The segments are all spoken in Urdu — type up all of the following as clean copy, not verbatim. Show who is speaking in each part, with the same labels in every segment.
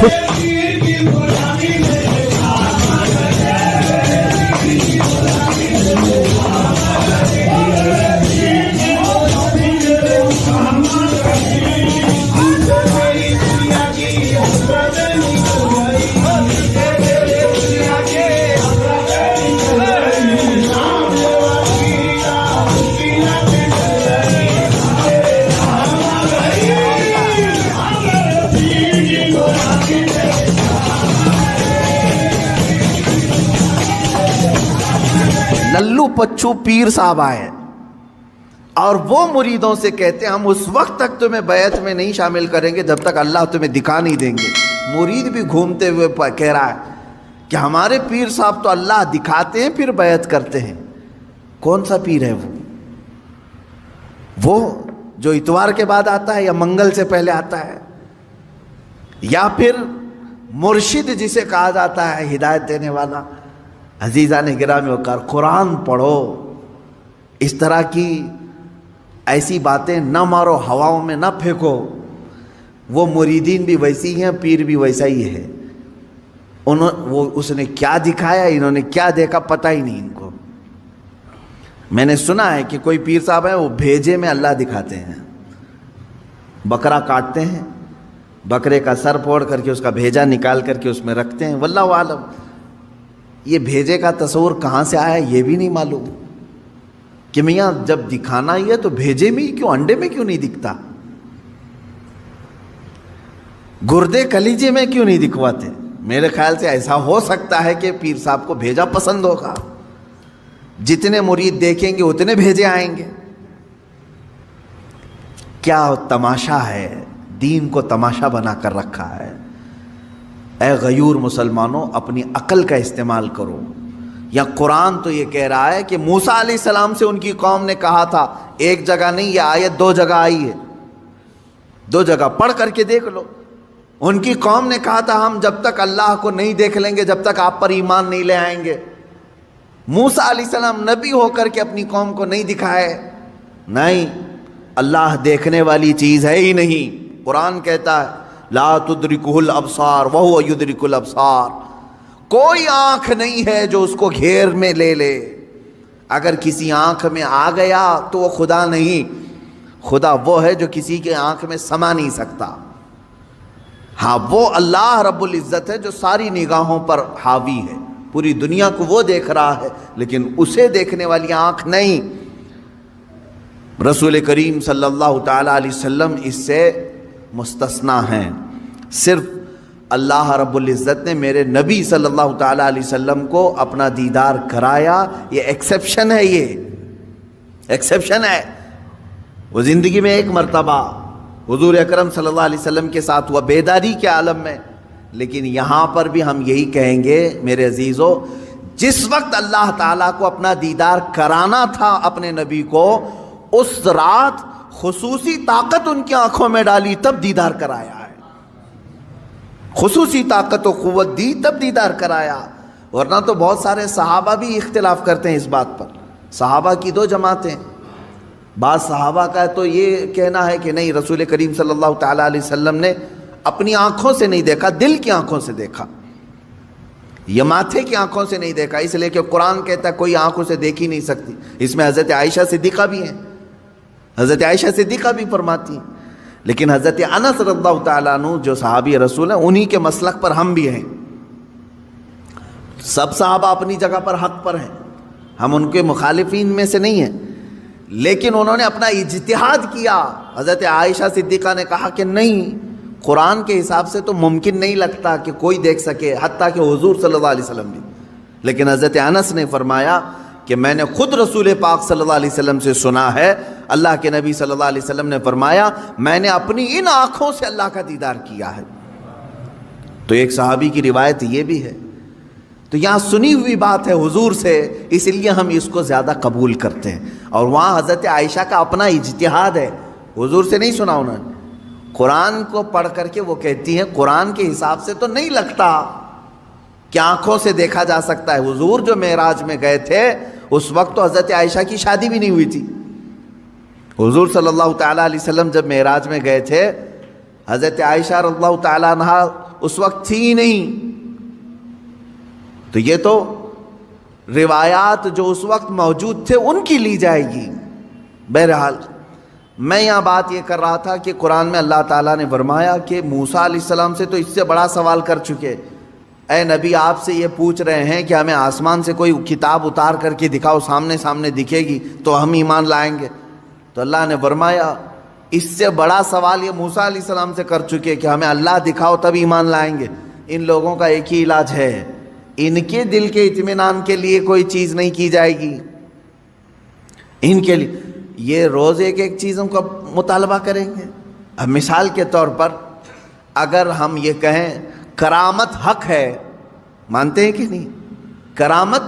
Speaker 1: خوش للو پچو پیر صاحب آئے اور وہ مریدوں سے کہتے ہیں ہم اس وقت تک تمہیں بیعت میں نہیں شامل کریں گے جب تک اللہ تمہیں دکھا نہیں دیں گے. مرید بھی گھومتے ہوئے کہہ رہا ہے کہ ہمارے پیر صاحب تو اللہ دکھاتے ہیں پھر بیعت کرتے ہیں. کون سا پیر ہے وہ جو اتوار کے بعد آتا ہے یا منگل سے پہلے آتا ہے, یا پھر مرشد جسے کہا جاتا ہے ہدایت دینے والا؟ عزیزان گرامی وقار, قرآن پڑھو, اس طرح کی ایسی باتیں نہ مارو, ہواؤں میں نہ پھینکو. وہ مریدین بھی ویسی ہیں, پیر بھی ویسا ہی ہے. اس نے کیا دکھایا, انہوں نے کیا دیکھا, پتہ ہی نہیں ان کو. میں نے سنا ہے کہ کوئی پیر صاحب ہیں وہ بھیجے میں اللہ دکھاتے ہیں. بکرا کاٹتے ہیں, بکرے کا سر پھوڑ کر کے اس کا بھیجا نکال کر کے اس میں رکھتے ہیں. واللہ عالم, یہ بھیجے کا تصور کہاں سے آیا یہ بھی نہیں معلوم کہ میاں جب دکھانا ہی ہے تو بھیجے میں ہی کیوں, انڈے میں کیوں نہیں دکھتا, گردے کلیجے میں کیوں نہیں دکھواتے. میرے خیال سے ایسا ہو سکتا ہے کہ پیر صاحب کو بھیجا پسند ہوگا, جتنے مرید دیکھیں گے اتنے بھیجے آئیں گے. کیا تماشا ہے, دین کو تماشا بنا کر رکھا ہے. اے غیور مسلمانوں, اپنی عقل کا استعمال کرو. یا قرآن تو یہ کہہ رہا ہے کہ موسیٰ علیہ السلام سے ان کی قوم نے کہا تھا, ایک جگہ نہیں, یہ آیت 2 جگہ آئی ہے, 2 جگہ پڑھ کر کے دیکھ لو. ان کی قوم نے کہا تھا ہم جب تک اللہ کو نہیں دیکھ لیں گے جب تک آپ پر ایمان نہیں لے آئیں گے. موسیٰ علیہ السلام نبی ہو کر کے اپنی قوم کو نہیں دکھائے. نہیں, اللہ دیکھنے والی چیز ہے ہی نہیں. قرآن کہتا ہے لا تدرکہ الابصار وہو یدرک الابصار, کوئی آنکھ نہیں ہے جو اس کو گھیر میں لے لے. اگر کسی آنکھ میں آ گیا تو وہ خدا نہیں, خدا وہ ہے جو کسی کے آنکھ میں سما نہیں سکتا. ہاں, وہ اللہ رب العزت ہے جو ساری نگاہوں پر حاوی ہے, پوری دنیا کو وہ دیکھ رہا ہے, لیکن اسے دیکھنے والی آنکھ نہیں. رسول کریم صلی اللہ تعالی علیہ وسلم اس سے مستثنا ہیں. صرف اللہ رب العزت نے میرے نبی صلی اللہ تعالی علیہ وسلم کو اپنا دیدار کرایا, یہ ایکسیپشن ہے, یہ ایکسیپشن ہے. وہ زندگی میں ایک مرتبہ حضور اکرم صلی اللہ علیہ وسلم کے ساتھ ہوا بیداری کے عالم میں. لیکن یہاں پر بھی ہم یہی کہیں گے میرے عزیزو, جس وقت اللہ تعالیٰ کو اپنا دیدار کرانا تھا اپنے نبی کو, اس رات خصوصی طاقت ان کی آنکھوں میں ڈالی تب دیدار کرایا ہے. خصوصی طاقت و قوت دی تب دیدار کرایا. ورنہ تو بہت سارے صحابہ بھی اختلاف کرتے ہیں اس بات پر. صحابہ کی 2 جماعتیں, بعض صحابہ کا تو یہ کہنا ہے کہ نہیں, رسول کریم صلی اللہ تعالیٰ علیہ وسلم نے اپنی آنکھوں سے نہیں دیکھا, دل کی آنکھوں سے دیکھا, یہ ماتھے کی آنکھوں سے نہیں دیکھا, اس لیے کہ قرآن کہتا ہے کوئی آنکھوں سے دیکھ ہی نہیں سکتی. اس میں حضرت عائشہ صدیقہ بھی ہیں, حضرت عائشہ صدیقہ بھی فرماتی ہیں. لیکن حضرت انس رضی اللہ تعالیٰ عنہ جو صحابی رسول ہیں, انہی کے مسلک پر ہم بھی ہیں. سب صحابہ اپنی جگہ پر حق پر ہیں, ہم ان کے مخالفین میں سے نہیں ہیں, لیکن انہوں نے اپنا اجتہاد کیا. حضرت عائشہ صدیقہ نے کہا کہ نہیں, قرآن کے حساب سے تو ممکن نہیں لگتا کہ کوئی دیکھ سکے, حتیٰ کہ حضور صلی اللہ علیہ وسلم بھی. لیکن حضرت انس نے فرمایا کہ میں نے خود رسول پاک صلی اللہ علیہ وسلم سے سنا ہے, اللہ کے نبی صلی اللہ علیہ وسلم نے فرمایا میں نے اپنی ان آنکھوں سے اللہ کا دیدار کیا ہے. تو ایک صحابی کی روایت یہ بھی ہے. تو یہاں سنی ہوئی بات ہے حضور سے, اس لیے ہم اس کو زیادہ قبول کرتے ہیں. اور وہاں حضرت عائشہ کا اپنا اجتہاد ہے, حضور سے نہیں سنا انہوں نے. قرآن کو پڑھ کر کے وہ کہتی ہیں قرآن کے حساب سے تو نہیں لگتا کہ آنکھوں سے دیکھا جا سکتا ہے. حضور جو معراج میں گئے تھے اس وقت تو حضرت عائشہ کی شادی بھی نہیں ہوئی تھی. حضور صلی اللہ تعالیٰ علیہ وسلم جب معراج میں گئے تھے, حضرت عائشہ رضی اللہ تعالیٰ عنہ اس وقت تھی ہی نہیں. تو یہ تو روایات جو اس وقت موجود تھے ان کی لی جائے گی. بہرحال میں یہاں بات یہ کر رہا تھا کہ قرآن میں اللہ تعالیٰ نے فرمایا کہ موسیٰ علیہ السلام سے تو اس سے بڑا سوال کر چکے. اے نبی آپ سے یہ پوچھ رہے ہیں کہ ہمیں آسمان سے کوئی کتاب اتار کر کے دکھاؤ, سامنے دکھے گی تو ہم ایمان لائیں گے. تو اللہ نے فرمایا اس سے بڑا سوال یہ موسیٰ علیہ السلام سے کر چکے کہ ہمیں اللہ دکھاؤ تب ایمان لائیں گے. ان لوگوں کا ایک ہی علاج ہے, ان کے دل کے اطمینان کے لیے کوئی چیز نہیں کی جائے گی. ان کے لیے یہ روز ایک ایک چیزوں کا مطالبہ کریں گے. اب مثال کے طور پر اگر ہم یہ کہیں کرامت حق ہے, مانتے ہیں کہ نہیں؟ کرامت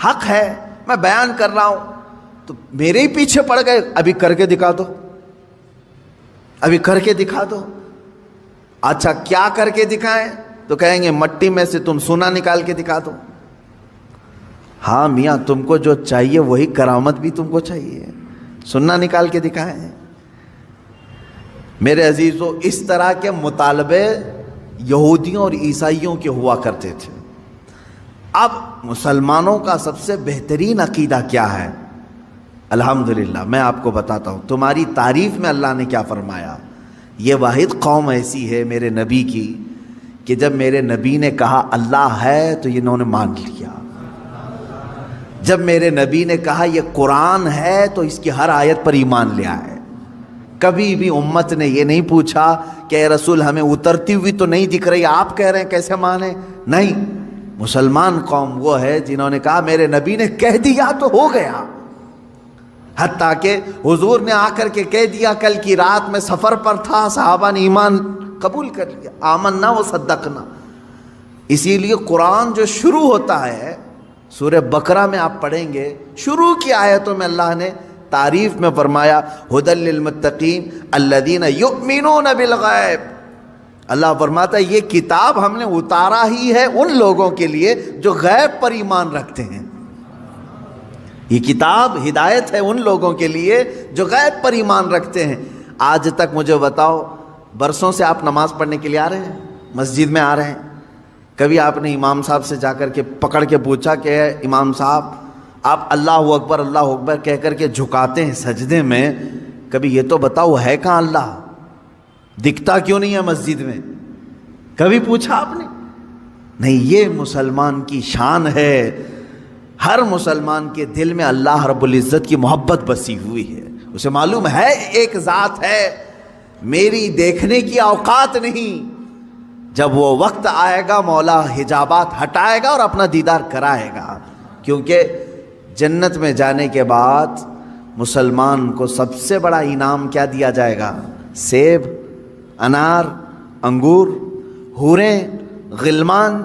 Speaker 1: حق ہے, میں بیان کر رہا ہوں تو میرے ہی پیچھے پڑ گئے, ابھی کر کے دکھا دو, ابھی کر کے دکھا دو. اچھا کیا کر کے دکھائیں؟ تو کہیں گے مٹی میں سے تم سونا نکال کے دکھا دو. ہاں میاں تم کو جو چاہیے وہی کرامت بھی تم کو چاہیے, سننا نکال کے دکھائیں. میرے عزیزو اس طرح کے مطالبے یہودیوں اور عیسائیوں کے ہوا کرتے تھے. اب مسلمانوں کا سب سے بہترین عقیدہ کیا ہے؟ الحمدللہ میں آپ کو بتاتا ہوں. تمہاری تعریف میں اللہ نے کیا فرمایا. یہ واحد قوم ایسی ہے میرے نبی کی کہ جب میرے نبی نے کہا اللہ ہے تو انہوں نے مان لیا. جب میرے نبی نے کہا یہ قرآن ہے تو اس کی ہر آیت پر ایمان لے آئے. کبھی بھی امت نے یہ نہیں پوچھا کہ اے رسول ہمیں اترتی ہوئی تو نہیں دکھ رہی, آپ کہہ رہے ہیں کیسے مانیں. نہیں, مسلمان قوم وہ ہے جنہوں نے کہا میرے نبی نے کہہ دیا تو ہو گیا. حتیٰ کہ حضور نے آ کر کے کہہ دیا, کل کی رات میں سفر پر تھا, صحابہ نے ایمان قبول کر لیا, آمنا و صدقنا. اسی لیے قرآن جو شروع ہوتا ہے سورہ بقرہ میں آپ پڑھیں گے, شروع کی آیتوں میں اللہ نے تعریف میں فرمایا ھدی للمتقین الذین یؤمنون بالغیب. اللہ فرماتا ہے یہ کتاب ہم نے اتارا ہی ہے ان لوگوں کے لیے جو غیب پر ایمان رکھتے ہیں. یہ کتاب ہدایت ہے ان لوگوں کے لیے جو غیب پر ایمان رکھتے ہیں. آج تک مجھے بتاؤ, برسوں سے آپ نماز پڑھنے کے لیے آ رہے ہیں, مسجد میں آ رہے ہیں, کبھی آپ نے امام صاحب سے جا کر کے پکڑ کے پوچھا کہ امام صاحب آپ اللہ اکبر کہہ کر کے جھکاتے ہیں سجدے میں, کبھی یہ تو بتاؤ ہے کہاں اللہ, دکھتا کیوں نہیں ہے مسجد میں؟ کبھی پوچھا آپ نے؟ نہیں, یہ مسلمان کی شان ہے. ہر مسلمان کے دل میں اللہ رب العزت کی محبت بسی ہوئی ہے. اسے معلوم ہے ایک ذات ہے, میری دیکھنے کی اوقات نہیں. جب وہ وقت آئے گا مولا حجابات ہٹائے گا اور اپنا دیدار کرائے گا. کیونکہ جنت میں جانے کے بعد مسلمان کو سب سے بڑا انعام کیا دیا جائے گا؟ سیب, انار, انگور, حوریں, غلمان,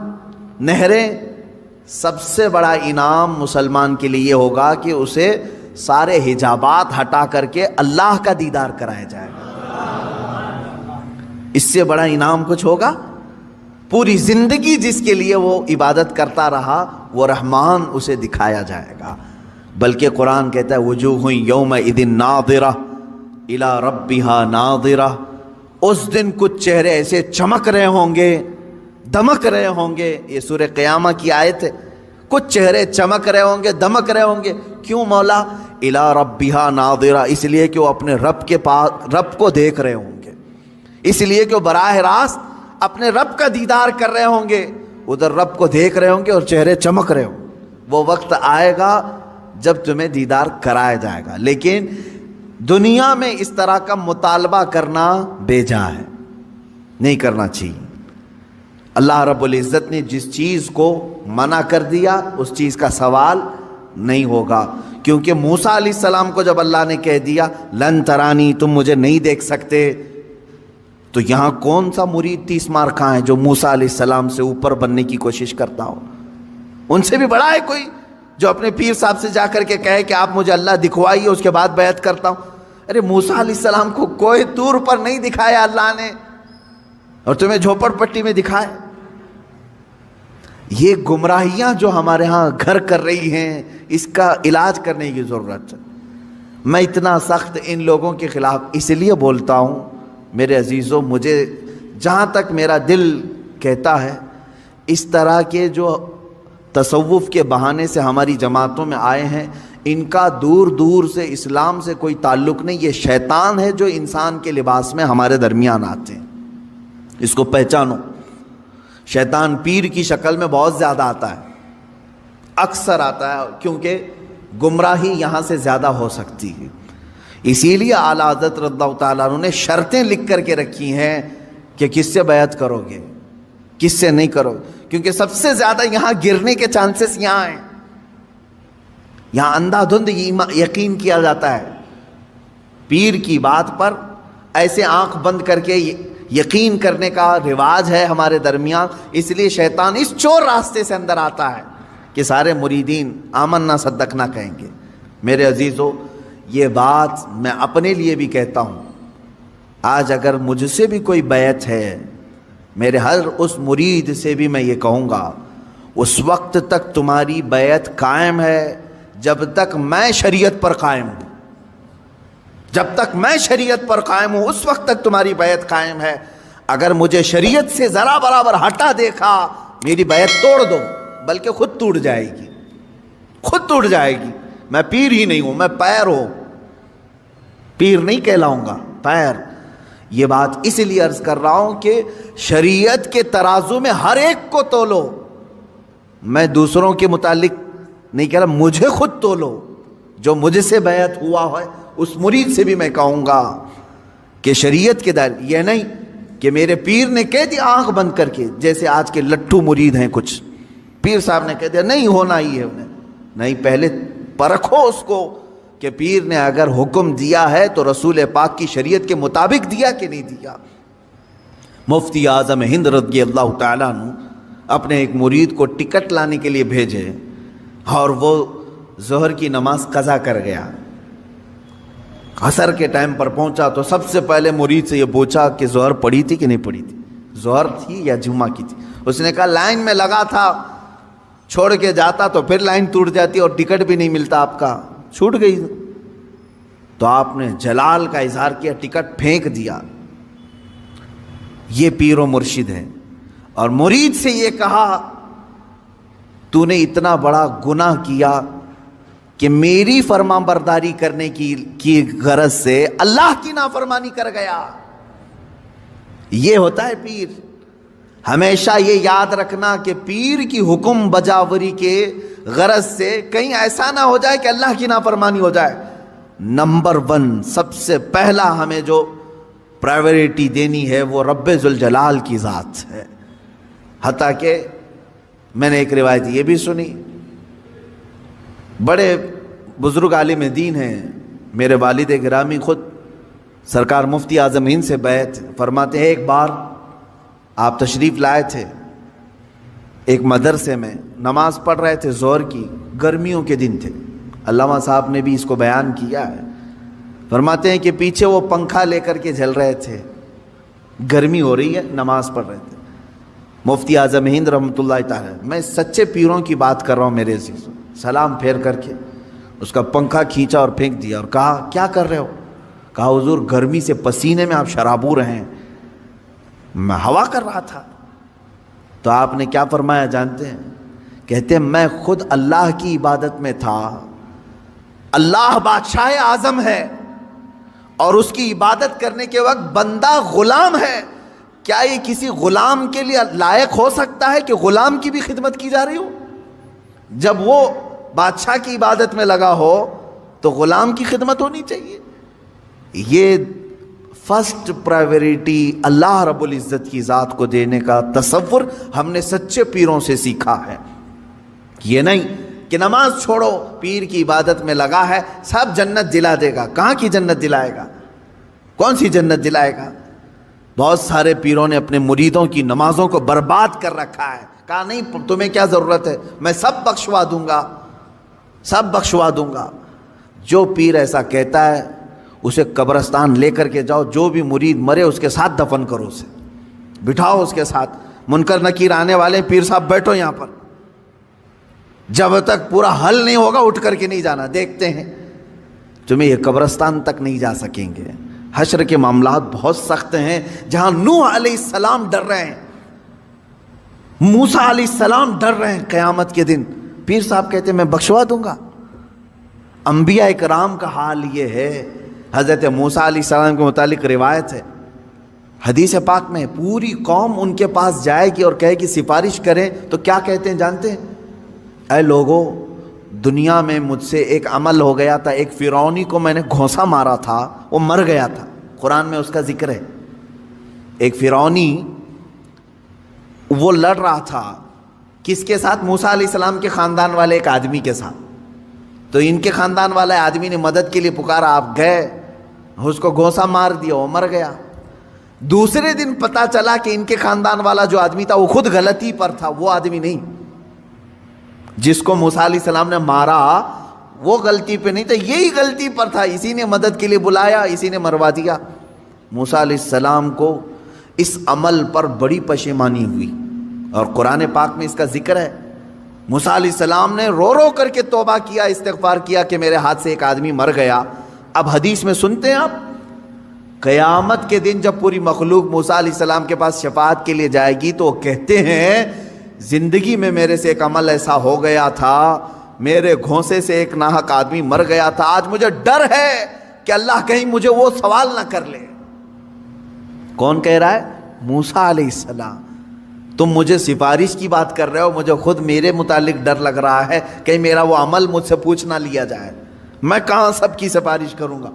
Speaker 1: نہریں. سب سے بڑا انعام مسلمان کے لیے ہوگا کہ اسے سارے حجابات ہٹا کر کے اللہ کا دیدار کرایا جائے گا. اس سے بڑا انعام کچھ ہوگا؟ پوری زندگی جس کے لیے وہ عبادت کرتا رہا وہ رحمان اسے دکھایا جائے گا. بلکہ قرآن کہتا ہے وجوہ یومئذ ناظرہ الی ربہا ناظرہ. اس دن کچھ چہرے ایسے چمک رہے ہوں گے, دمک رہے ہوں گے. یہ سورہ قیامہ کی آیت ہے. کچھ چہرے چمک رہے ہوں گے, دمک رہے ہوں گے. کیوں مولا؟ الی ربہا ناظرہ, اس لیے کہ وہ اپنے رب کو دیکھ رہے ہوں گے, اس لیے کہ وہ براہ راست اپنے رب کا دیدار کر رہے ہوں گے. ادھر رب کو دیکھ رہے ہوں گے اور چہرے چمک رہے ہوں گے. وہ وقت آئے گا جب تمہیں دیدار کرایا جائے گا. لیکن دنیا میں اس طرح کا مطالبہ کرنا بیجا ہے, نہیں کرنا چاہیے. اللہ رب العزت نے جس چیز کو منع کر دیا اس چیز کا سوال نہیں ہوگا. کیونکہ موسیٰ علیہ السلام کو جب اللہ نے کہہ دیا لن ترانی, تم مجھے نہیں دیکھ سکتے, تو یہاں کون سا مرید 30 مار کھا ہے جو موسیٰ علیہ السلام سے اوپر بننے کی کوشش کرتا ہو؟ ان سے بھی بڑا ہے کوئی جو اپنے پیر صاحب سے جا کر کے کہے کہ آپ مجھے اللہ دکھوائیے اس کے بعد بیعت کرتا ہوں. ارے موسیٰ علیہ السلام کو کوئی طور پر نہیں دکھایا اللہ نے, اور تمہیں جھوپڑ پٹی میں دکھائے. یہ گمراہیاں جو ہمارے ہاں گھر کر رہی ہیں اس کا علاج کرنے کی ضرورت ہے. میں اتنا سخت ان لوگوں کے خلاف اس لیے بولتا ہوں میرے عزیزوں, مجھے جہاں تک میرا دل کہتا ہے اس طرح کے جو تصوف کے بہانے سے ہماری جماعتوں میں آئے ہیں ان کا دور دور سے اسلام سے کوئی تعلق نہیں، یہ شیطان ہے جو انسان کے لباس میں ہمارے درمیان آتے ہیں، اس کو پہچانو۔ شیطان پیر کی شکل میں بہت زیادہ آتا ہے، اکثر آتا ہے، کیونکہ گمراہی یہاں سے زیادہ ہو سکتی ہے۔ اسی لیے اعلیٰ حضرت رضی اللہ تعالیٰ عنہ نے شرطیں لکھ کر کے رکھی ہیں کہ کس سے بیعت کرو گے، کس سے نہیں کرو، کیونکہ سب سے زیادہ یہاں گرنے کے چانسز یہاں ہیں، یہاں اندھا دھند یقین کیا جاتا ہے، پیر کی بات پر ایسے آنکھ بند کر کے یقین کرنے کا رواج ہے ہمارے درمیان۔ اس لیے شیطان اس چور راستے سے اندر آتا ہے کہ سارے مریدین آمنا صدقنا کہیں گے۔ میرے عزیزو، یہ بات میں اپنے لیے بھی کہتا ہوں، آج اگر مجھ سے بھی کوئی بیعت ہے، میرے ہر اس مرید سے بھی میں یہ کہوں گا اس وقت تک تمہاری بیعت قائم ہے جب تک میں شریعت پر قائم ہوں، جب تک میں شریعت پر قائم ہوں اس وقت تک تمہاری بیعت قائم ہے۔ اگر مجھے شریعت سے ذرا برابر ہٹا دیکھا، میری بیعت توڑ دو، بلکہ خود ٹوٹ جائے گی، خود ٹوٹ جائے گی۔ میں پیر ہی نہیں ہوں، میں پیر ہوں، پیر نہیں کہلاؤں گا، پیر۔ یہ بات اس لیے عرض کر رہا ہوں کہ شریعت کے ترازو میں ہر ایک کو تولو، میں دوسروں کے متعلق نہیں کہہ رہا، مجھے خود تولو، جو مجھ سے بیعت ہوا ہے اس مرید سے بھی میں کہوں گا کہ شریعت کے دائرے، یہ نہیں کہ میرے پیر نے کہہ دیا آنکھ بند کر کے، جیسے آج کے لٹھو مرید ہیں کچھ، پیر صاحب نے کہہ دیا نہیں ہونا ہی ہے انہیں، نہیں، پہلے پرکھو اس کو کہ پیر نے اگر حکم دیا ہے تو رسول پاک کی شریعت کے مطابق دیا کہ نہیں دیا۔ مفتی اعظم ہند رضی اللہ تعالیٰ عنہ اپنے ایک مرید کو ٹکٹ لانے کے لیے بھیجے اور وہ ظہر کی نماز قضا کر گیا، عصر کے ٹائم پر پہنچا تو سب سے پہلے مرید سے یہ پوچھا کہ ظہر پڑھی تھی کہ نہیں پڑھی تھی، ظہر تھی یا جمعہ کی تھی؟ اس نے کہا لائن میں لگا تھا، چھوڑ کے جاتا تو پھر لائن ٹوٹ جاتی اور ٹکٹ بھی نہیں ملتا، آپ کا چھوٹ گئی۔ تو آپ نے جلال کا اظہار کیا، ٹکٹ پھینک دیا۔ یہ پیر و مرشد ہے۔ اور مرید سے یہ کہا تو نے اتنا بڑا گناہ کیا کہ میری فرما برداری کرنے کی غرض سے اللہ کی نافرمانی کر گیا۔ یہ ہوتا ہے پیر۔ ہمیشہ یہ یاد رکھنا کہ پیر کی حکم بجاوری کے غرض سے کہیں ایسا نہ ہو جائے کہ اللہ کی نافرمانی ہو جائے۔ نمبر 1 سب سے پہلا ہمیں جو پرائیورٹی دینی ہے وہ رب ذوالجلال کی ذات ہے۔ حتیٰ کہ میں نے ایک روایت یہ بھی سنی، بڑے بزرگ عالم دین ہیں، میرے والد گرامی خود سرکار مفتی اعظم ہند سے بیعت فرماتے ہیں، ایک بار آپ تشریف لائے تھے ایک مدرسے میں، نماز پڑھ رہے تھے ظہر کی، گرمیوں کے دن تھے، علامہ صاحب نے بھی اس کو بیان کیا ہے، فرماتے ہیں کہ پیچھے وہ پنکھا لے کر کے جل رہے تھے، گرمی ہو رہی ہے، نماز پڑھ رہے تھے۔ مفتی اعظم ہند رحمۃ اللہ تعالی، میں سچے پیروں کی بات کر رہا ہوں میرے عزیزوں، سلام پھیر کر کے اس کا پنکھا کھینچا اور پھینک دیا اور کہا کیا کر رہے ہو؟ کہا حضور گرمی سے پسینے میں آپ شرابور ہیں، میں ہوا کر رہا تھا۔ تو آپ نے کیا فرمایا جانتے ہیں؟ کہتے ہیں میں خود اللہ کی عبادت میں تھا، اللہ بادشاہ اعظم ہے اور اس کی عبادت کرنے کے وقت بندہ غلام ہے، کیا یہ کسی غلام کے لیے لائق ہو سکتا ہے کہ غلام کی بھی خدمت کی جا رہی ہو؟ جب وہ بادشاہ کی عبادت میں لگا ہو تو غلام کی خدمت ہونی چاہیے۔ یہ فرسٹ پرائیورٹی اللہ رب العزت کی ذات کو دینے کا تصور ہم نے سچے پیروں سے سیکھا ہے۔ یہ نہیں کہ نماز چھوڑو، پیر کی عبادت میں لگا ہے، سب جنت دلا دے گا۔ کہاں کی جنت دلائے گا؟ کون سی جنت دلائے گا؟ بہت سارے پیروں نے اپنے مریدوں کی نمازوں کو برباد کر رکھا ہے، کہا نہیں تمہیں کیا ضرورت ہے، میں سب بخشوا دوں گا، سب بخشوا دوں گا۔ جو پیر ایسا کہتا ہے اسے قبرستان لے کر کے جاؤ، جو بھی مرید مرے اس کے ساتھ دفن کرو، اسے بٹھاؤ اس کے ساتھ، منکر نکیر آنے والے پیر صاحب بیٹھو یہاں پر، جب تک پورا حل نہیں ہوگا اٹھ کر کے نہیں جانا، دیکھتے ہیں تمہیں یہ قبرستان تک نہیں جا سکیں گے۔ حشر کے معاملات بہت سخت ہیں، جہاں نوح علیہ السلام ڈر رہے ہیں، موسیٰ علیہ السلام ڈر رہے ہیں قیامت کے دن. پیر صاحب کہتے ہیں میں بخشوا دوں گا. انبیاء اکرام کا حال یہ ہے. حضرت موسیٰ علیہ السلام کے متعلق روایت ہے حدیث پاک میں, پوری قوم ان کے پاس جائے گی اور کہے کہ سفارش کریں, تو کیا کہتے ہیں جانتے ہیں؟ اے لوگو, دنیا میں مجھ سے ایک عمل ہو گیا تھا, ایک فرعونی کو میں نے گھونسا مارا تھا, وہ مر گیا تھا. قرآن میں اس کا ذکر ہے. ایک فرعونی وہ لڑ رہا تھا کس کے ساتھ؟ موسیٰ علیہ السلام کے خاندان والے ایک آدمی کے ساتھ. تو ان کے خاندان والے آدمی نے مدد کے لیے پکارا, آپ گئے, اس کو گھونسا مار دیا, وہ مر گیا. دوسرے دن پتا چلا کہ ان کے خاندان والا جو آدمی تھا وہ خود غلطی پر تھا, وہ آدمی نہیں. جس کو موسیٰ علیہ السلام نے مارا وہ غلطی پہ نہیں تھا, یہی غلطی پر تھا, اسی نے مدد کے لیے بلایا, اسی نے مروا دیا. موسیٰ علیہ السلام کو اس عمل پر بڑی پشیمانی ہوئی اور قرآن پاک میں اس کا ذکر ہے. موسیٰ علیہ السلام نے رو رو کر کے توبہ کیا, استغفار کیا کہ میرے ہاتھ سے ایک آدمی مر گیا. اب حدیث میں سنتے ہیں آپ, قیامت کے دن جب پوری مخلوق موسیٰ علیہ السلام کے پاس شفاعت کے لیے جائے گی تو وہ کہتے ہیں زندگی میں میرے سے ایک عمل ایسا ہو گیا تھا, میرے گھونسے سے ایک ناحق آدمی مر گیا تھا, آج مجھے ڈر ہے کہ اللہ کہیں مجھے وہ سوال نہ کر لے. کون کہہ رہا ہے؟ موسیٰ علیہ السلام. تم مجھے سفارش کی بات کر رہے ہو, مجھے خود میرے متعلق ڈر لگ رہا ہے کہ میرا وہ عمل مجھ سے پوچھ نہ لیا جائے, میں کہاں سب کی سفارش کروں گا.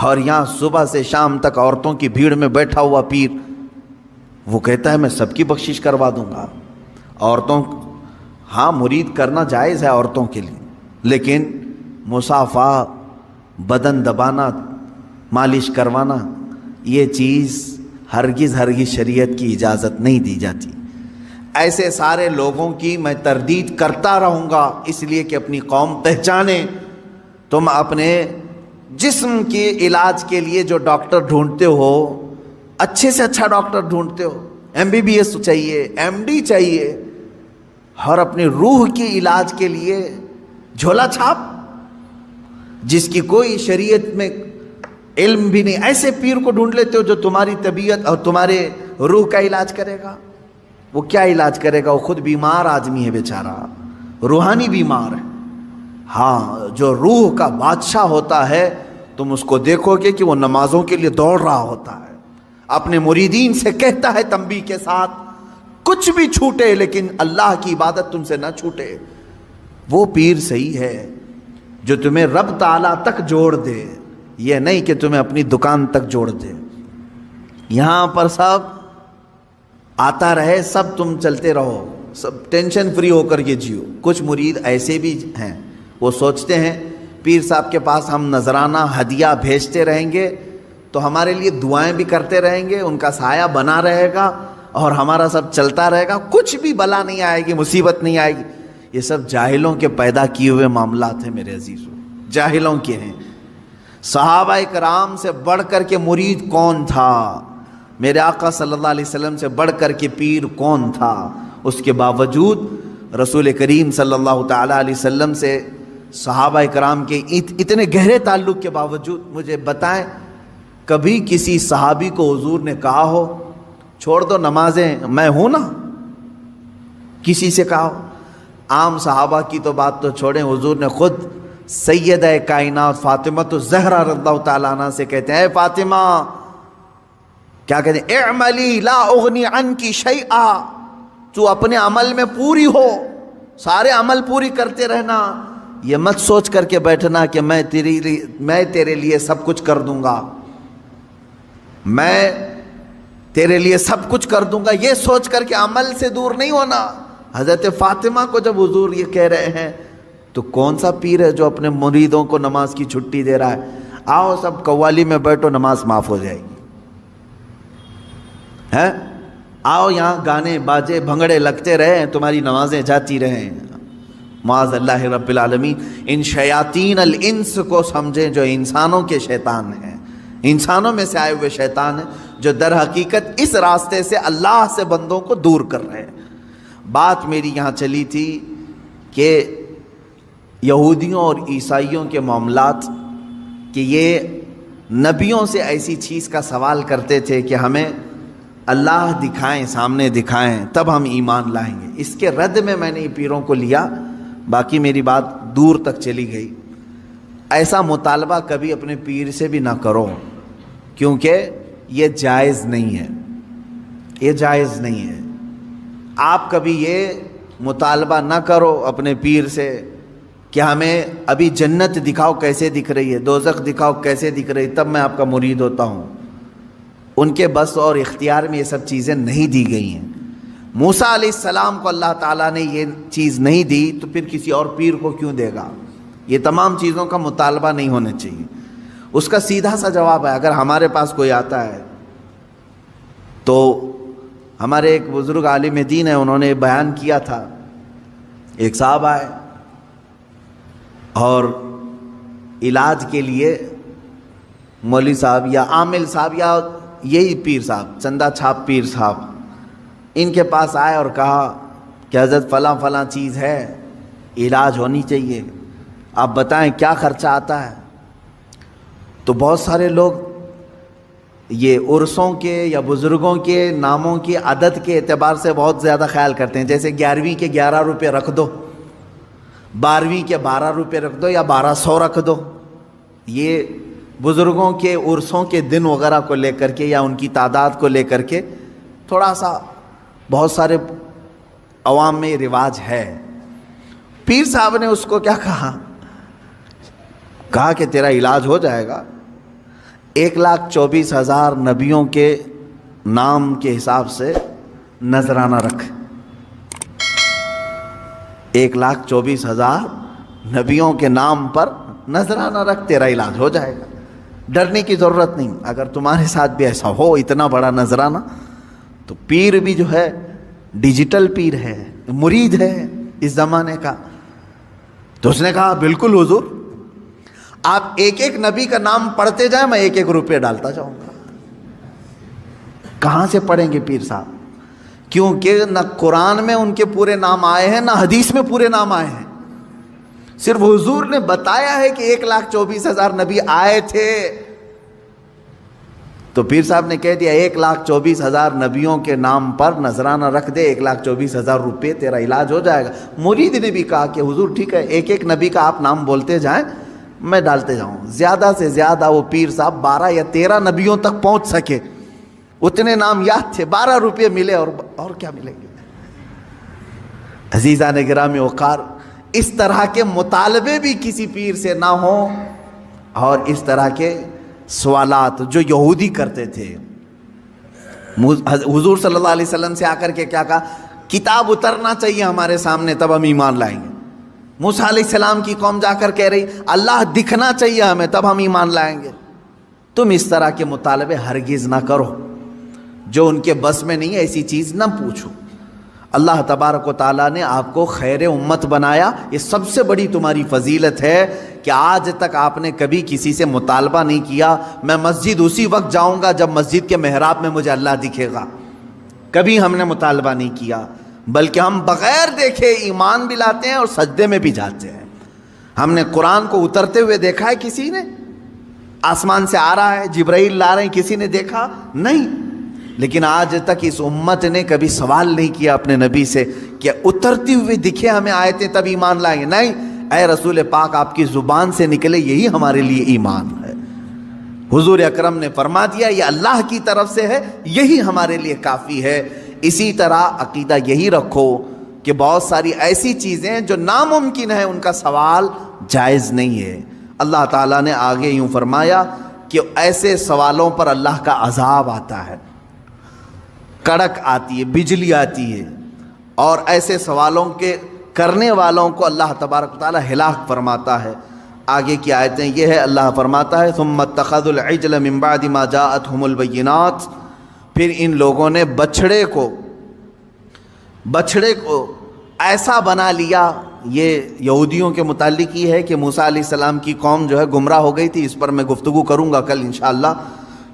Speaker 1: اور یہاں صبح سے شام تک عورتوں کی بھیڑ میں بیٹھا ہوا پیر, وہ کہتا ہے میں سب کی بخشش کروا دوں گا. عورتوں, ہاں مرید کرنا جائز ہے عورتوں کے لیے, لیکن مصافحہ, بدن دبانا, مالش کروانا, یہ چیز ہرگز شریعت کی اجازت نہیں دی جاتی. ایسے سارے لوگوں کی میں تردید کرتا رہوں گا, اس لیے کہ اپنی قوم پہچانے. تم اپنے جسم کے علاج کے لیے جو ڈاکٹر ڈھونڈتے ہو, اچھے سے اچھا ڈاکٹر ڈھونڈتے ہو, MBBS چاہیے, MD چاہیے, اور اپنی روح کے علاج کے لیے جھولا چھاپ جس کی کوئی شریعت میں علم بھی نہیں, ایسے پیر کو ڈھونڈ لیتے ہو جو تمہاری طبیعت اور تمہارے روح کا علاج کرے گا. وہ کیا علاج کرے گا؟ وہ خود بیمار آدمی ہے بیچارہ, روحانی بیمار ہے. ہاں, جو روح کا بادشاہ ہوتا ہے تم اس کو دیکھو گے کہ وہ نمازوں کے لیے دوڑ رہا ہوتا ہے, اپنے مریدین سے کہتا ہے تنبیہ کے ساتھ, کچھ بھی چھوٹے لیکن اللہ کی عبادت تم سے نہ چھوٹے. وہ پیر صحیح ہے جو تمہیں رب تعالیٰ تک جوڑ دے, یہ نہیں کہ تمہیں اپنی دکان تک جوڑ دے. یہاں پر سب آتا رہے, سب تم چلتے رہو, سب ٹینشن فری ہو کر کے جیو. کچھ مرید ایسے بھی ہیں, وہ سوچتے ہیں پیر صاحب کے پاس ہم نذرانہ ہدیہ بھیجتے رہیں گے تو ہمارے لیے دعائیں بھی کرتے رہیں گے, ان کا سایہ بنا رہے گا اور ہمارا سب چلتا رہے گا, کچھ بھی بلا نہیں آئے گی, مصیبت نہیں آئے گی. یہ سب جاہلوں کے پیدا کیے ہوئے معاملات ہیں میرے عزیزوں, جاہلوں کے ہیں. صحابہ کرام سے بڑھ کر کے مرید کون تھا؟ میرے آقا صلی اللہ علیہ وسلم سے بڑھ کر کے پیر کون تھا؟ اس کے باوجود رسول کریم صلی اللہ تعالیٰ علیہ وسلم سے صحابہ کرام کے اتنے گہرے تعلق کے باوجود مجھے بتائیں کبھی کسی صحابی کو حضور نے کہا ہو چھوڑ دو نمازیں, میں ہوں نا؟ کسی سے کہا ہو؟ عام صحابہ کی تو بات تو چھوڑیں, حضور نے خود سیدہ کائنات فاطمہ الزہرا رضی اللہ تعالیٰ عنہ سے کہتے ہیں, اے فاطمہ, کیا کہتے ہیں, اعملی لا اغنی عنکی شیئا, تو اپنے عمل میں پوری ہو, سارے عمل پوری کرتے رہنا, یہ مت سوچ کر کے بیٹھنا کہ میں تیرے لیے سب کچھ کر دوں گا, میں تیرے لیے سب کچھ کر دوں گا, یہ سوچ کر کے عمل سے دور نہیں ہونا. حضرت فاطمہ کو جب حضور یہ کہہ رہے ہیں تو کون سا پیر ہے جو اپنے مریدوں کو نماز کی چھٹی دے رہا ہے؟ آؤ سب قوالی میں بیٹھو, نماز معاف ہو جائے گی. ہے آؤ یہاں گانے باجے بھنگڑے لگتے رہیں, تمہاری نمازیں جاتی رہیں. معاذ اللہ رب العالمین. ان شیاطین الانس کو سمجھیں جو انسانوں کے شیطان ہیں, انسانوں میں سے آئے ہوئے شیطان ہیں جو در حقیقت اس راستے سے اللہ سے بندوں کو دور کر رہے ہیں. بات میری یہاں چلی تھی کہ یہودیوں اور عیسائیوں کے معاملات, کہ یہ نبیوں سے ایسی چیز کا سوال کرتے تھے کہ ہمیں اللہ دکھائیں، سامنے دکھائیں، تب ہم ایمان لائیں گے۔ اس کے رد میں نے پیروں کو لیا، باقی میری بات دور تک چلی گئی۔ ایسا مطالبہ کبھی اپنے پیر سے بھی نہ کرو، کیونکہ یہ جائز نہیں ہے، یہ جائز نہیں ہے۔ آپ کبھی یہ مطالبہ نہ کرو اپنے پیر سے کہ ہمیں ابھی جنت دکھاؤ کیسے دکھ رہی ہے، دوزخ دکھاؤ کیسے دکھ رہی ہے، تب میں آپ کا مرید ہوتا ہوں۔ ان کے بس اور اختیار میں یہ سب چیزیں نہیں دی گئی ہیں۔ موسیٰ علیہ السلام کو اللہ تعالیٰ نے یہ چیز نہیں دی تو پھر کسی اور پیر کو کیوں دے گا؟ یہ تمام چیزوں کا مطالبہ نہیں ہونا چاہیے۔ اس کا سیدھا سا جواب ہے، اگر ہمارے پاس کوئی آتا ہے تو ہمارے ایک بزرگ عالم دین ہیں، انہوں نے بیان کیا تھا، ایک صاحب آئے اور علاج کے لیے مولوی صاحب یا عامل صاحب یا یہی پیر صاحب، چندہ چھاپ پیر صاحب، ان کے پاس آئے اور کہا کہ حضرت فلاں فلاں چیز ہے، علاج ہونی چاہیے، آپ بتائیں کیا خرچہ آتا ہے؟ تو بہت سارے لوگ یہ عرسوں کے یا بزرگوں کے ناموں کی عدد کے اعتبار سے بہت زیادہ خیال کرتے ہیں، جیسے 11ویں کے 11 روپے رکھ دو، 12ویں کے 12 روپے رکھ دو یا 1200 رکھ دو۔ یہ بزرگوں کے عرسوں کے دن وغیرہ کو لے کر کے یا ان کی تعداد کو لے کر کے تھوڑا سا بہت سارے عوام میں رواج ہے۔ پیر صاحب نے اس کو کیا کہا کہ تیرا علاج ہو جائے گا، 1,24,000 نبیوں کے نام کے حساب سے نذرانہ رکھ، 1,24,000 نبیوں کے نام پر نذرانہ رکھ، تیرا علاج ہو جائے گا، ڈرنے کی ضرورت نہیں۔ اگر تمہارے ساتھ بھی ایسا ہو اتنا بڑا نذرانہ، تو پیر بھی جو ہے ڈیجیٹل پیر ہے، مرید ہے اس زمانے کا۔ تو اس نے کہا بالکل حضور، آپ ایک ایک نبی کا نام پڑھتے جائیں، میں 1-1 روپے ڈالتا جاؤں گا۔ کہاں سے پڑھیں گے پیر صاحب؟ کیونکہ نہ قرآن میں ان کے پورے نام آئے ہیں، نہ حدیث میں پورے نام آئے ہیں۔ صرف حضور نے بتایا ہے کہ 1,24,000 نبی آئے تھے، تو پیر صاحب نے کہہ دیا 1,24,000 نبیوں کے نام پر نذرانہ رکھ دے، 1,24,000 روپے تیرا علاج ہو جائے گا۔ مرید نے بھی کہا کہ حضور ٹھیک ہے، 1-1 نبی کا آپ نام بولتے جائیں، میں ڈالتے جاؤں۔ زیادہ سے زیادہ وہ پیر صاحب 12 یا 13 نبیوں تک پہنچ سکے، اتنے نام یاد تھے، 12 روپے ملے اور کیا ملیں گے؟ عزیزان گرامی وقار، اس طرح کے مطالبے بھی کسی پیر سے نہ ہوں، اور اس طرح کے سوالات جو یہودی کرتے تھے۔ حضور صلی اللہ علیہ وسلم سے آ کر کے کیا کہا؟ کتاب اترنا چاہیے ہمارے سامنے تب ہم ایمان لائیں گے۔ موسیٰ علیہ السلام کی قوم جا کر کہہ رہی اللہ دکھنا چاہیے ہمیں تب ہم ایمان لائیں گے۔ تم اس طرح کے مطالبے ہرگز نہ کرو، جو ان کے بس میں نہیں ہے ایسی چیز نہ پوچھو۔ اللہ تبارک و تعالیٰ نے آپ کو خیر امت بنایا، یہ سب سے بڑی تمہاری فضیلت ہے کہ آج تک آپ نے کبھی کسی سے مطالبہ نہیں کیا میں مسجد اسی وقت جاؤں گا جب مسجد کے محراب میں مجھے اللہ دکھے گا۔ کبھی ہم نے مطالبہ نہیں کیا، بلکہ ہم بغیر دیکھے ایمان بھی لاتے ہیں اور سجدے میں بھی جاتے ہیں۔ ہم نے قرآن کو اترتے ہوئے دیکھا ہے کسی نے؟ آسمان سے آ رہا ہے، جبرائیل لا رہے ہیں، کسی نے دیکھا؟ نہیں۔ لیکن آج تک اس امت نے کبھی سوال نہیں کیا اپنے نبی سے کہ اترتی ہوئے دکھے ہمیں آیتیں تب ایمان لائیں گے۔ نہیں، اے رسول پاک آپ کی زبان سے نکلے یہی ہمارے لیے ایمان ہے۔ حضور اکرم نے فرما دیا یہ اللہ کی طرف سے ہے، یہی ہمارے لیے کافی ہے۔ اسی طرح عقیدہ یہی رکھو کہ بہت ساری ایسی چیزیں جو ناممکن ہیں ان کا سوال جائز نہیں ہے۔ اللہ تعالیٰ نے آگے یوں فرمایا کہ ایسے سوالوں پر اللہ کا عذاب آتا ہے، کڑک آتی ہے، بجلی آتی ہے، اور ایسے سوالوں کے کرنے والوں کو اللہ تبارک و تعالیٰ ہلاک فرماتا ہے۔ آگے کی آیتیں یہ ہے، اللہ فرماتا ہے ثم اتخذوا العجل من بعد ما جاءتهم البینات، پھر ان لوگوں نے بچھڑے کو ایسا بنا لیا۔ یہ یہودیوں کے متعلق یہ ہے کہ موسیٰ علیہ السلام کی قوم جو ہے گمراہ ہو گئی تھی، اس پر میں گفتگو کروں گا کل انشاءاللہ،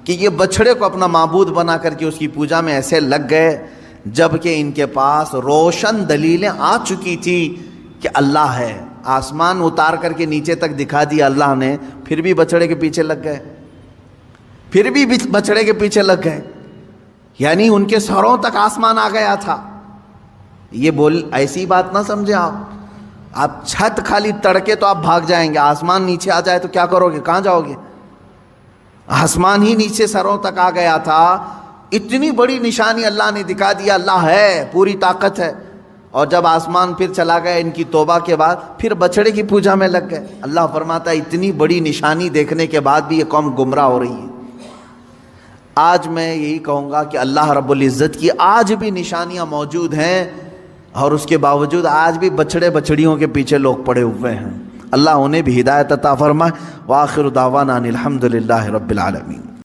Speaker 1: کہ یہ بچھڑے کو اپنا معبود بنا کر کے اس کی پوجا میں ایسے لگ گئے جبکہ ان کے پاس روشن دلیلیں آ چکی تھی کہ اللہ ہے۔ آسمان اتار کر کے نیچے تک دکھا دیا اللہ نے، پھر بھی بچھڑے کے پیچھے لگ گئے، یعنی ان کے سروں تک آسمان آ گیا تھا. یہ ایسی بات نہ سمجھیں آپ چھت خالی تڑکے تو آپ بھاگ جائیں گے, آسمان نیچے آ جائے تو کیا کرو گے, کہاں جاؤ گے؟ آسمان ہی نیچے سروں تک آ گیا تھا. اتنی بڑی نشانی اللہ نے دکھا دیا, اللہ ہے, پوری طاقت ہے. اور جب آسمان پھر چلا گیا ان کی توبہ کے بعد, پھر بچڑے کی پوجا میں لگ گئے. اللہ فرماتا ہے اتنی بڑی نشانی دیکھنے کے بعد بھی یہ قوم گمراہ ہو رہی ہے. آج میں یہی کہوں گا کہ اللہ رب العزت کی آج بھی نشانیاں موجود ہیں, اور اس کے باوجود آج بھی بچڑے بچڑیوں کے پیچھے لوگ پڑے ہوئے ہیں. اللہ انہیں بھی ہدایت عطا فرمائے. وآخر دعوانا ان الحمد للہ رب العالمین.